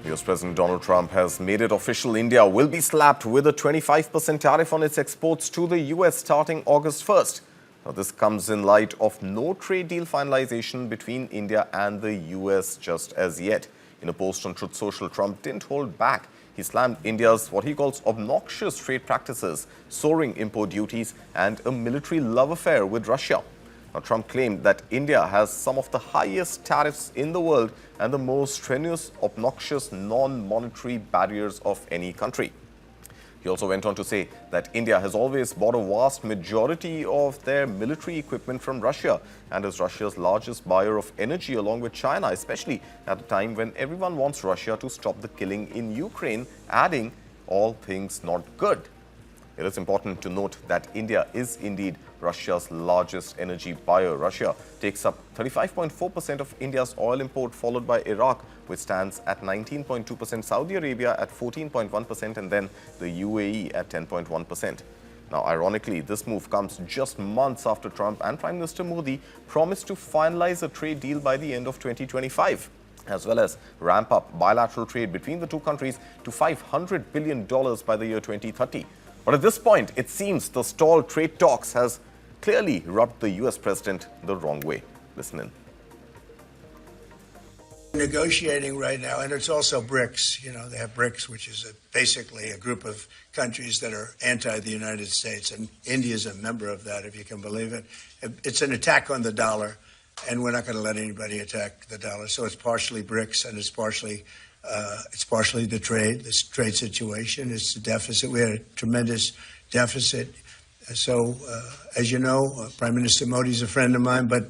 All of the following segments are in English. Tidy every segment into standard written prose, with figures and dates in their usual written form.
US President Donald Trump has made it official. India will be slapped with a 25% tariff on its exports to the US starting August 1st. Now, this comes in light of no trade deal finalization between India and the US just as yet. In a post on Truth Social, Trump didn't hold back. He slammed India's what he calls obnoxious trade practices, soaring import duties, and a military love affair with Russia. Now, Trump claimed that India has some of the highest tariffs in the world and the most strenuous, obnoxious, non-monetary barriers of any country. He also went on to say that India has always bought a vast majority of their military equipment from Russia and is Russia's largest buyer of energy along with China, especially at a time when everyone wants Russia to stop the killing in Ukraine, adding, all things not good. It is important to note that India is indeed Russia's largest energy buyer. Russia takes up 35.4% of India's oil import, followed by Iraq, which stands at 19.2%, Saudi Arabia at 14.1%, and then the UAE at 10.1%. Now, ironically, this move comes just months after Trump and Prime Minister Modi promised to finalize a trade deal by the end of 2025, as well as ramp up bilateral trade between the two countries to $500 billion by the year 2030. But at this point, it seems the stalled trade talks has clearly rubbed the US president the wrong way. Listen in. Negotiating right now, and it's also BRICS. You know, they have BRICS, which is basically a group of countries that are anti the United States, and India is a member of that, if you can believe it. It's an attack on the dollar, and we're not going to let anybody attack the dollar. So it's partially BRICS, and it's partially the trade situation. It's the deficit. We had a tremendous deficit. So, as you know, Prime Minister Modi is a friend of mine, but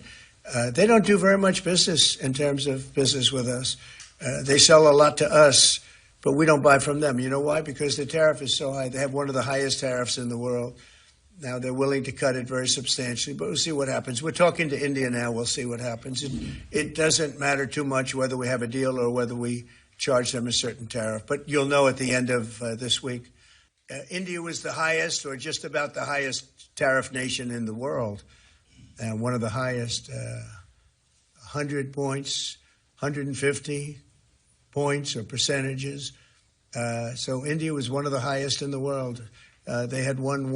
they don't do very much business in terms of business with us. They sell a lot to us, but we don't buy from them. You know why? Because the tariff is so high. They have one of the highest tariffs in the world. Now, they're willing to cut it very substantially, but we'll see what happens. We're talking to India now. We'll see what happens. It doesn't matter too much whether we have a deal or whether we charge them a certain tariff. But you'll know at the end of this week. India was the highest, or just about the highest tariff nation in the world. And one of the highest, 100 points, 150 points or percentages. So India was one of the highest in the world. They had won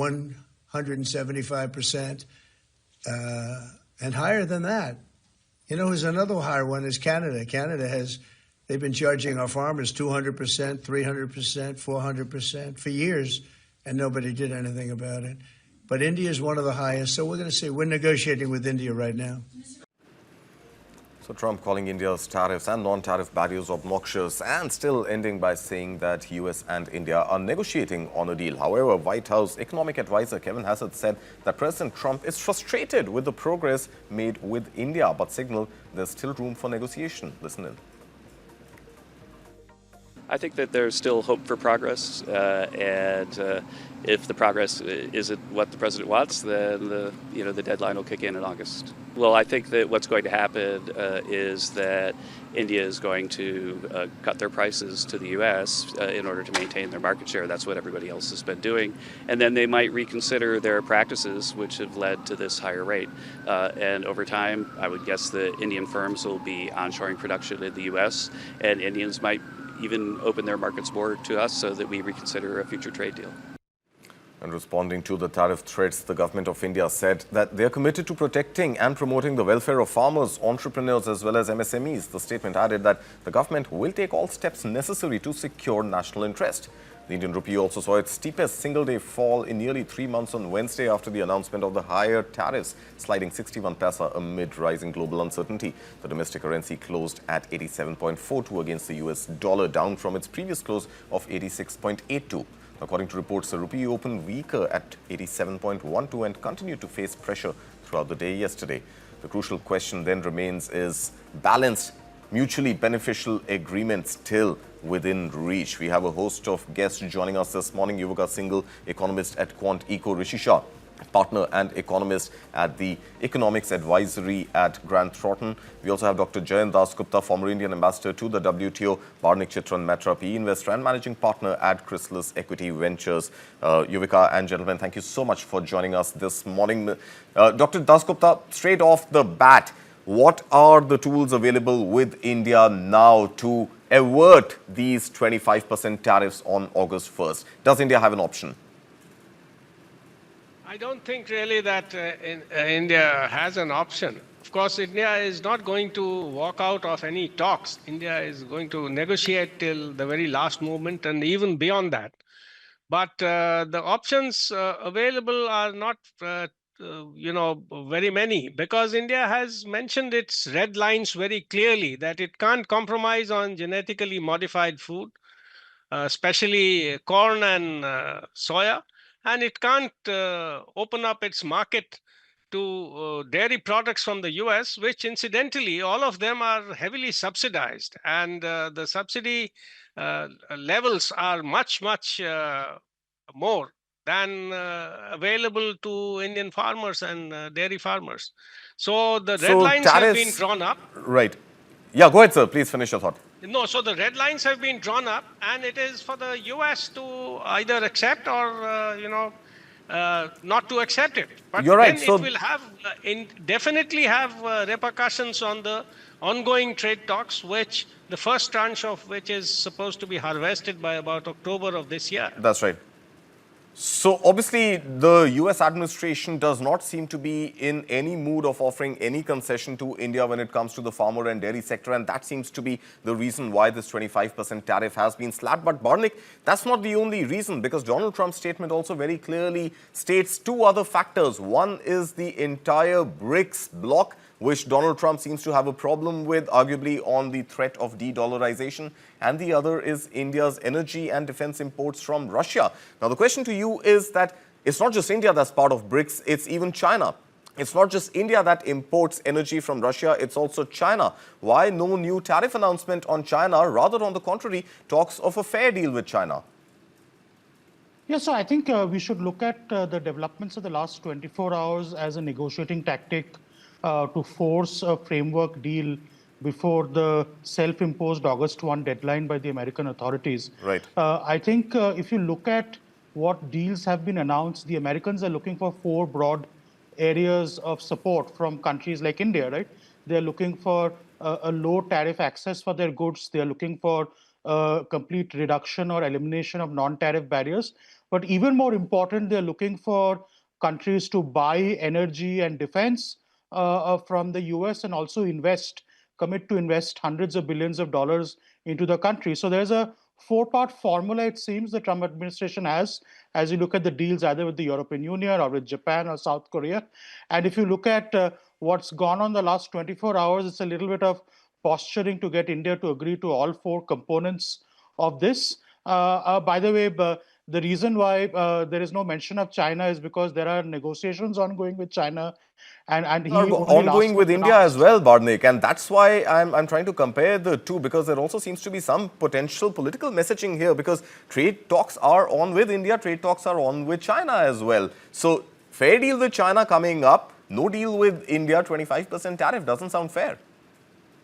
175%, and higher than that. You know, who's another higher one is Canada. They've been charging our farmers 200%, 300%, 400% for years, and nobody did anything about it. But India is one of the highest, so we're going to see. We're negotiating with India right now. So Trump calling India's tariffs and non-tariff barriers obnoxious, and still ending by saying that US and India are negotiating on a deal. However, White House economic advisor Kevin Hassett said that President Trump is frustrated with the progress made with India, but signaled there's still room for negotiation. Listen in. I think that there's still hope for progress, and if the progress isn't what the president wants, then the deadline will kick in August. Well, I think that what's going to happen is that India is going to cut their prices to the U.S. In order to maintain their market share. That's what everybody else has been doing, and then they might reconsider their practices, which have led to this higher rate. And over time, I would guess the Indian firms will be onshoring production in the U.S., and Indians might even open their markets more to us so that we reconsider a future trade deal. And responding to the tariff threats, the government of India said that they are committed to protecting and promoting the welfare of farmers, entrepreneurs, as well as MSMEs. The statement added that the government will take all steps necessary to secure national interest. The Indian rupee also saw its steepest single-day fall in nearly 3 months on Wednesday after the announcement of the higher tariffs, sliding 61 paisa amid rising global uncertainty. The domestic currency closed at 87.42 against the US dollar, down from its previous close of 86.82. According to reports, the rupee opened weaker at 87.12 and continued to face pressure throughout the day yesterday. The crucial question then remains, is balanced, mutually beneficial agreement still within reach? We have a host of guests joining us this morning. Yuvika, Singhal, economist at Quant Eco; Rishi, Shah, partner and economist at the Economics Advisory at Grant Thornton. We also have Dr. Jayant Dasgupta, former Indian ambassador to the WTO; Barnik Chitran Maitra, PE investor and managing partner at Chrysalis Equity Ventures. Yuvika and gentlemen, thank you so much for joining us this morning. Dr. Dasgupta, straight off the bat, what are the tools available with India now to avert these 25% tariffs on August 1st? Does India have an option? I don't think really that India has an option. Of course, India is not going to walk out of any talks. India is going to negotiate till the very last moment and even beyond that. But the options available are not, very many, because India has mentioned its red lines very clearly that it can't compromise on genetically modified food, especially corn and soya, and it can't open up its market to dairy products from the US, which incidentally, all of them are heavily subsidized, and the subsidy levels are much, much more than available to Indian farmers and dairy farmers. So the red So lines have been tariffs, drawn up. right. Yeah, go ahead, sir. Please finish your thought. No, so the red lines have been drawn up, and it is for the US to either accept or, not to accept it. But You're right. then So it will have, definitely have repercussions on the ongoing trade talks, which the first tranche of which is supposed to be harvested by about October of this year. that's right. So obviously, the US administration does not seem to be in any mood of offering any concession to India when it comes to the farmer and dairy sector, and that seems to be the reason why this 25% tariff has been slapped. But Barnik, that's not the only reason, because Donald Trump's statement also very clearly states two other factors. One is the entire BRICS bloc, which Donald Trump seems to have a problem with, arguably on the threat of de-dollarization, and the other is India's energy and defense imports from Russia. Now, the question to you is that it's not just India that's part of BRICS, it's even China. It's not just India that imports energy from Russia, it's also China. Why no new tariff announcement on China? Rather, on the contrary, talks of a fair deal with China. Yeah, so I think we should look at the developments of the last 24 hours as a negotiating tactic to force a framework deal before the self-imposed August 1 deadline by the American authorities. Right. I think if you look at what deals have been announced, the Americans are looking for four broad areas of support from countries like India, right? They're looking for a low tariff access for their goods. They're looking for complete reduction or elimination of non-tariff barriers. But even more important, they're looking for countries to buy energy and defense from the US and also commit to invest hundreds of billions of dollars into the country. So there's a four-part formula, it seems, the Trump administration has, as you look at the deals either with the European Union or with Japan or South Korea. And if you look at what's gone on the last 24 hours, it's a little bit of posturing to get India to agree to all four components of this. By the way, the reason why there is no mention of China is because there are negotiations ongoing with China, and he ongoing with India as well, Barnik, and that's why I'm trying to compare the two, because there also seems to be some potential political messaging here, because trade talks are on with India, trade talks are on with China as well. So fair deal with China coming up, no deal with India, 25% tariff doesn't sound fair.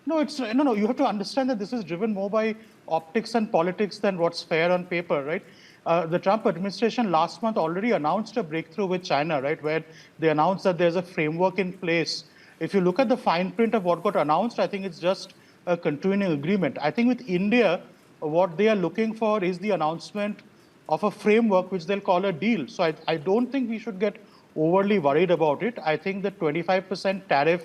No, no. You have to understand that this is driven more by optics and politics than what's fair on paper, right? The Trump administration last month already announced a breakthrough with China, right, where they announced that there's a framework in place. If you look at the fine print of what got announced, I think it's just a continuing agreement. I think with India, what they are looking for is the announcement of a framework which they'll call a deal. So I don't think we should get overly worried about it. I think the 25% tariff,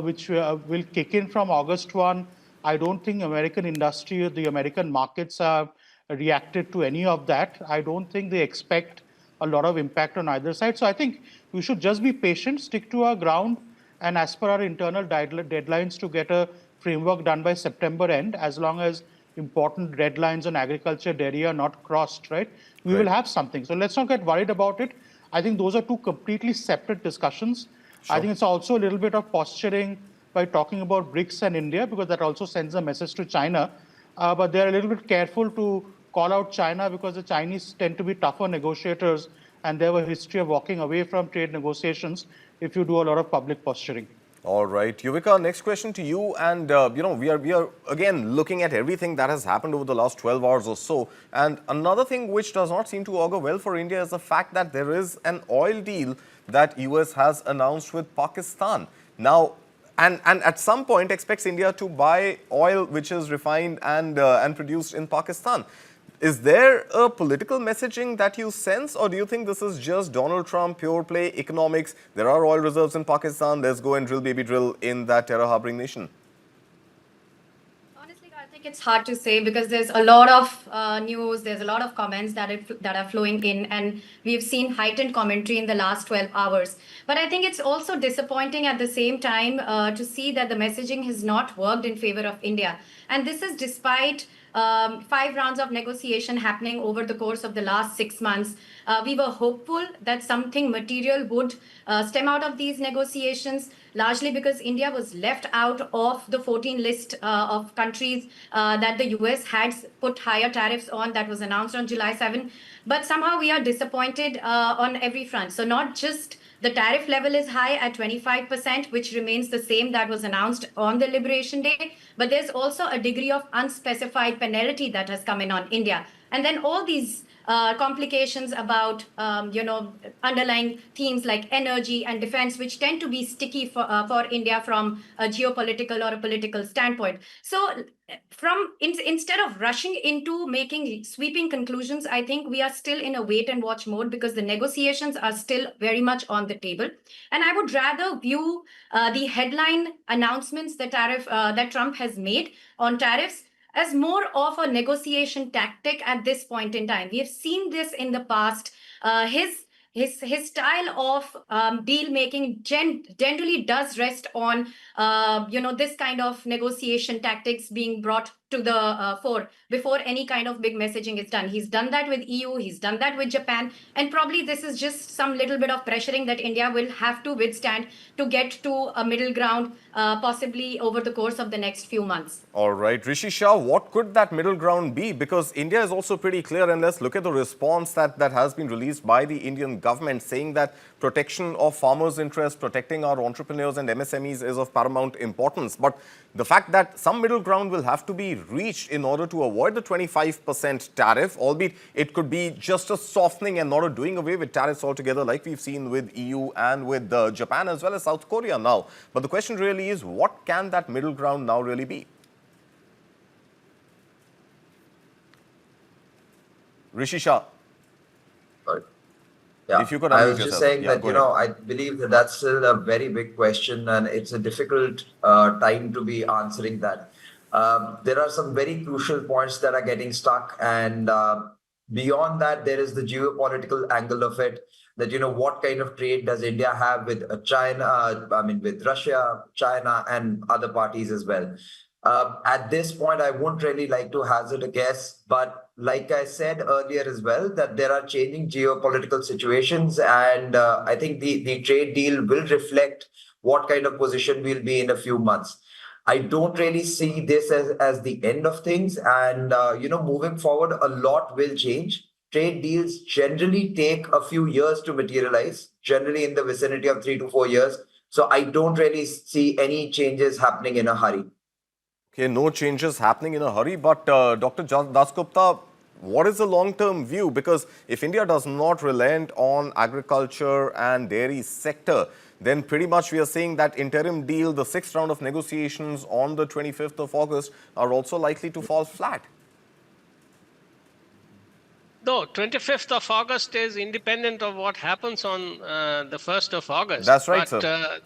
which will kick in from August 1, I don't think American industry, the American markets have reacted to any of that. I don't think they expect a lot of impact on either side. So I think we should just be patient, stick to our ground, and as per our internal deadlines to get a framework done by September end, as long as important red lines on agriculture, dairy are not crossed, right? We will have something. So let's not get worried about it. I think those are two completely separate discussions. Sure. I think it's also a little bit of posturing by talking about BRICS and India, because that also sends a message to China. But they're a little bit careful to call out China, because the Chinese tend to be tougher negotiators, and they have a history of walking away from trade negotiations if you do a lot of public posturing. All right, Yuvika, next question to you. And, we are again looking at everything that has happened over the last 12 hours or so. And another thing which does not seem to augur well for India is the fact that there is an oil deal that US has announced with Pakistan. Now, and at some point expects India to buy oil which is refined and produced in Pakistan. Is there a political messaging that you sense, or do you think this is just Donald Trump, pure play economics? There are oil reserves in Pakistan. Let's go and drill, baby, drill in that terror harboring nation. Honestly, Kartik, it's hard to say because there's a lot of news, there's a lot of comments that are flowing in, and we've seen heightened commentary in the last 12 hours. But I think it's also disappointing at the same time to see that the messaging has not worked in favor of India. And this is despite 5 rounds of negotiation happening over the course of the last 6 months. We were hopeful that something material would stem out of these negotiations, largely because India was left out of the 14 list of countries that the US had put higher tariffs on that was announced on July 7. But somehow we are disappointed on every front. So not just the tariff level is high at 25%, which remains the same that was announced on the Liberation Day. But there's also a degree of unspecified penalty that has come in on India. And then all these complications about, underlying themes like energy and defense, which tend to be sticky for India from a geopolitical or a political standpoint. So instead of rushing into making sweeping conclusions, I think we are still in a wait and watch mode because the negotiations are still very much on the table. And I would rather view the headline announcements that Trump has made on tariffs as more of a negotiation tactic at this point in time. We have seen this in the past. His style of deal making generally does rest on this kind of negotiation tactics being brought to the fore before any kind of big messaging is done. He's done that with EU, he's done that with Japan, and probably this is just some little bit of pressuring that India will have to withstand to get to a middle ground, possibly over the course of the next few months. All right, Rishi Shah, what could that middle ground be? Because India is also pretty clear, and let's look at the response that has been released by the Indian government, saying that protection of farmers' interests, protecting our entrepreneurs and MSMEs is of paramount importance. But the fact that some middle ground will have to be reached in order to avoid the 25% tariff, albeit it could be just a softening and not a doing away with tariffs altogether, like we've seen with EU and with Japan as well as South Korea now. But the question really is, what can that middle ground now really be? Rishi Shah. Sorry. Yeah, if you could I was unmute just yourself. saying Yeah, that, I believe that that's still a very big question, and it's a difficult time to be answering that. There are some very crucial points that are getting stuck, and beyond that, there is the geopolitical angle of it, that, what kind of trade does India have with China, with Russia, China, and other parties as well. At this point, I wouldn't really like to hazard a guess, but like I said earlier as well, that there are changing geopolitical situations, and I think the trade deal will reflect what kind of position we'll be in a few months. I don't really see this as the end of things, and moving forward, a lot will change. Trade deals generally take a few years to materialize, generally in the vicinity of 3 to 4 years. So I don't really see any changes happening in a hurry. Okay, no changes happening in a hurry, but Dr. Dasgupta, what is the long-term view? Because if India does not relent on agriculture and dairy sector, then pretty much we are saying that interim deal, the 6th round of negotiations on the 25th of August are also likely to fall flat. No, 25th of August is independent of what happens on the 1st of August. That's right, sir.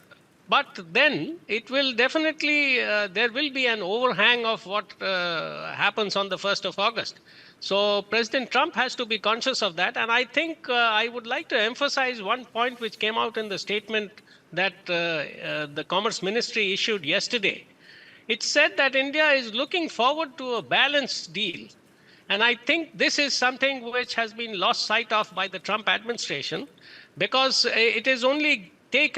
But then it will definitely, there will be an overhang of what happens on the 1st of August. So President Trump has to be conscious of that. And I think I would like to emphasize one point which came out in the statement that the Commerce Ministry issued yesterday. It said that India is looking forward to a balanced deal. And I think this is something which has been lost sight of by the Trump administration, because it is only take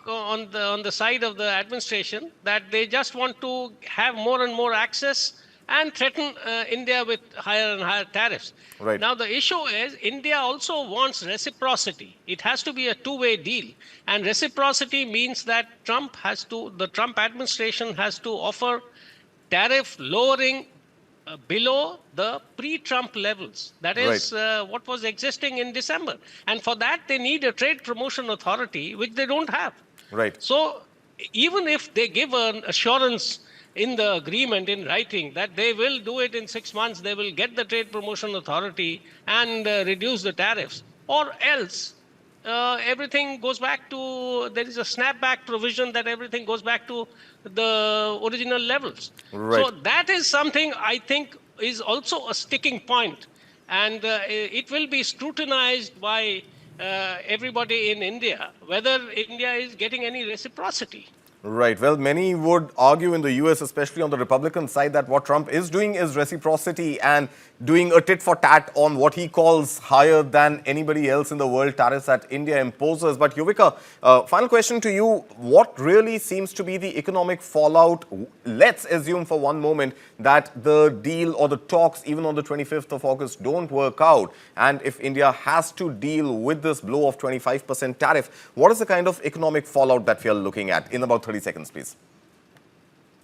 on the side of the administration that they just want to have more and more access and threaten India with higher and higher tariffs. Right. Now, the issue is India also wants reciprocity. It has to be a two-way deal. And reciprocity means that the Trump administration has to offer tariff lowering below the pre-Trump levels. That is what was existing in December. And for that, they need a trade promotion authority, which they don't have. Right. So even if they give an assurance in the agreement in writing that they will do it in 6 months, they will get the Trade Promotion Authority and reduce the tariffs, or else everything goes back to, there is a snapback provision that everything goes back to the original levels. Right. So that is something I think is also a sticking point, and it will be scrutinized by everybody in India, whether India is getting any reciprocity. Right. Well, many would argue in the US, especially on the Republican side, that what Trump is doing is reciprocity and doing a tit for tat on what he calls higher than anybody else in the world tariffs that India imposes. But Yuvika, final question to you. What really seems to be the economic fallout? Let's assume for one moment that the deal or the talks, even on the 25th of August, don't work out. And if India has to deal with this blow of 25% tariff, what is the kind of economic fallout that we are looking at? In about 30 seconds, please.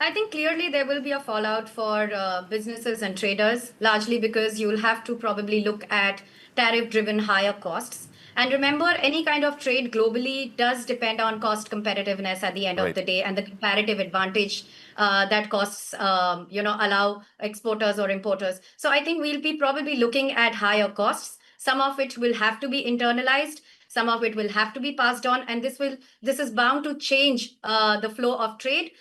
I think clearly there will be a fallout for businesses and traders, largely because you will have to probably look at tariff-driven higher costs. And remember, any kind of trade globally does depend on cost competitiveness at the end of the day, and the comparative advantage that costs, allow exporters or importers. So I think we'll be probably looking at higher costs, some of which will have to be internalized, some of it will have to be passed on, and this is bound to change the flow of trade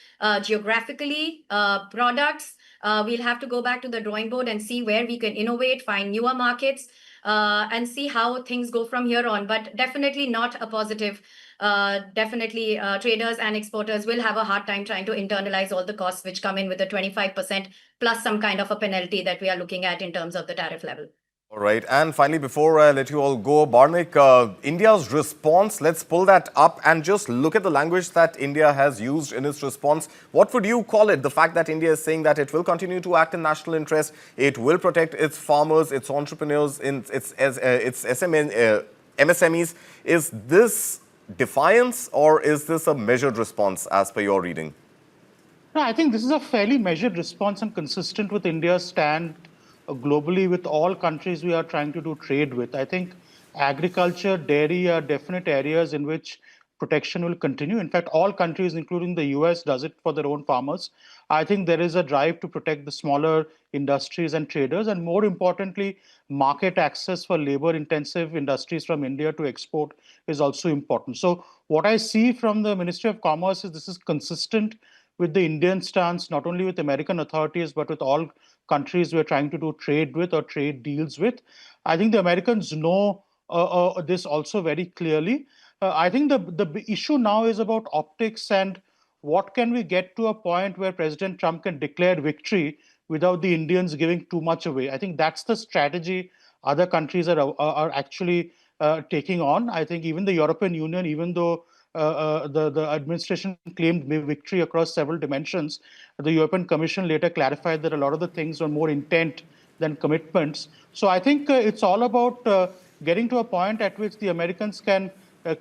geographically, products. We'll have to go back to the drawing board and see where we can innovate, find newer markets, and see how things go from here on. But definitely not a positive. Definitely traders and exporters will have a hard time trying to internalize all the costs which come in with the 25% plus some kind of a penalty that we are looking at in terms of the tariff level. All right. And finally, before I let you all go, Barnik, India's response, let's pull that up and just look at the language that India has used in its response. What would you call it? The fact that India is saying that it will continue to act in national interest, it will protect its farmers, its entrepreneurs, its MSMEs. Is this defiance or is this a measured response as per your reading? No, I think this is a fairly measured response and consistent with India's stand globally with all countries we are trying to do trade with. I think agriculture, dairy are definite areas in which protection will continue. In fact, all countries, including the US, does it for their own farmers. I think there is a drive to protect the smaller industries and traders, and more importantly, market access for labor-intensive industries from India to export is also important. So what I see from the Ministry of Commerce is this is consistent with the Indian stance, not only with American authorities, but with all countries we're trying to do trade with or trade deals with. I think the Americans know this also very clearly. I think the issue now is about optics and what can we get to a point where President Trump can declare victory without the Indians giving too much away. I think that's the strategy other countries are actually taking on. I think even the European Union, even though the administration claimed victory across several dimensions, the European Commission later clarified that a lot of the things were more intent than commitments. So I think it's all about getting to a point at which the Americans can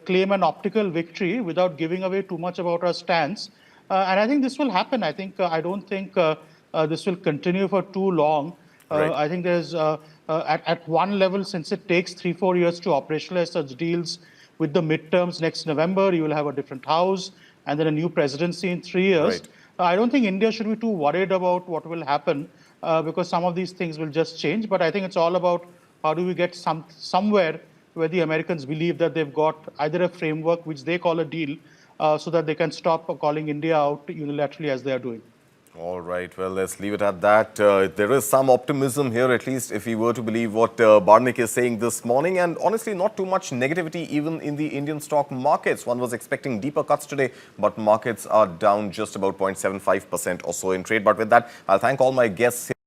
claim an optical victory without giving away too much about our stance. And I think this will happen. I don't think this will continue for too long. I think there's at one level, since it takes 3-4 years to operationalize such deals, with the midterms next November, you will have a different house and then a new presidency in 3 years. I don't think India should be too worried about what will happen because some of these things will just change. But I think it's all about how do we get somewhere where the Americans believe that they've got either a framework, which they call a deal, so that they can stop calling India out unilaterally as they are doing. All right. Well, let's leave it at that. There is some optimism here, at least if we were to believe what Barnik is saying this morning. And honestly, not too much negativity even in the Indian stock markets. One was expecting deeper cuts today, but markets are down just about 0.75% or so in trade. But with that, I'll thank all my guests here.